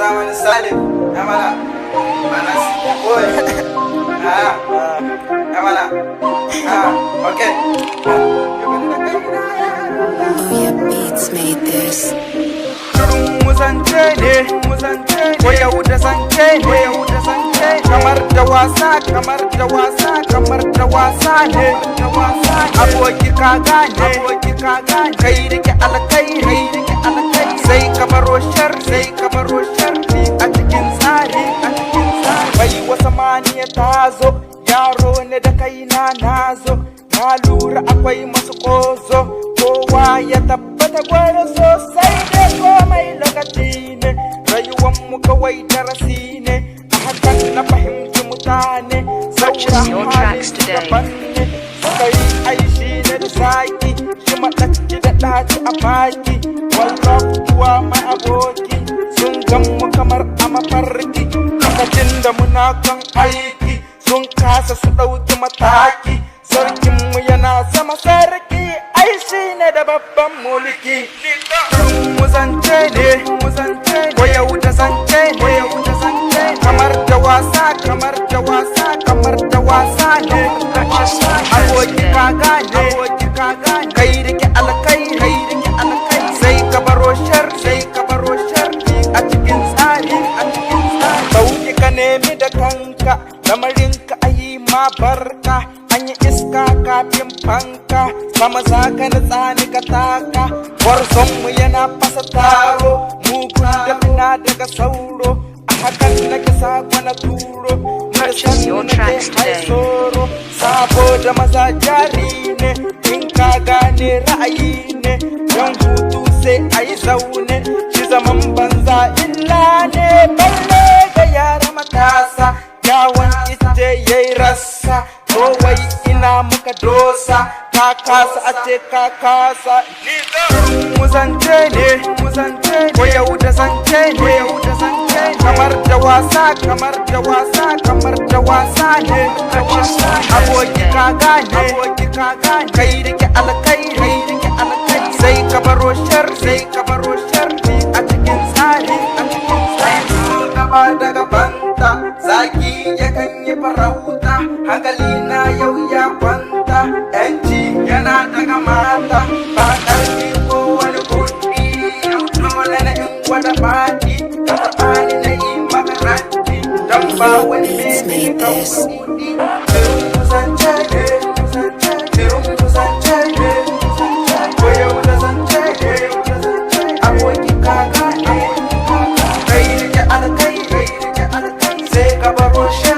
zamanin Salim, Amala, Manas, boy. Amala, okay. Louia Beats made this. Muzance ne, waya wuta zance ne, kamar da wasa, kamar da wasa, kamar da wasa ne, aboki ka gane, kai rike alkai, sai ka baro shar, a cikin tsari, bai wasa maniya ta zo, yaro ne da kaina na zo, na lura akwai masu kozo, kowa ya tabbata gwada sosai da komai lokaci ne, rayuwan mu kawai darasi ne, a hakan na fahimci mutane, sauran hali daban ne, suka yi aishi ne da zaki, shi maɗaci da ɗaci a baki, wallah kuwa mai aboki, sun gan mu kamar a mafarki, lokacin da muna kan aiki, sun kasa su ɗauki mataki, sarkinmu yana sama sarki, ai shi ne da babban mulki. Muzance ne, waya wuta zance ne, kamar da wasa, kamar da wasa, kamar da wasa ne, aboki ka gane, kai rike alkai, sai ka baro shar, a cikin tsari, sauki ka nemi da kanka, lamarinka ayi ma barka, an yi iska kafin fanka, sama za ka nutsa ni ka taka, warzonmu yana fasa taro, mugun da fina daga sauro, a hakan nake sako na turo, na shan na ke haisoro, saboda maza jari ne, in ka gane ra'ayi ne, don hutu sai a yi zaune, shi zaman banza illa ne, balle ga yara matasa, yawon ita yayi rassa, kowai ina muka dosa, ka kasa a ce ka kasa. Muzance ne, waya wuta zance ne, kamar da wasa, kamar da wasa, kamar da wasa ne, aboki ka gane, kai rike alkai, sai ka baro shar, a cikin tsari, gaba daga banta, zaki yakan yi farauta, hankali na yau ya kwanta, yanci yana daga mata, ba ƙarfi ko wani kuɗi, dole na in gwada faɗi, ka taɓa ni na yi makaranti, don ba wani mene kan kuɗi. Muzance ne, waya wuta zance ne, aboki ka gane, kai rike alkai, sai ka baro shi.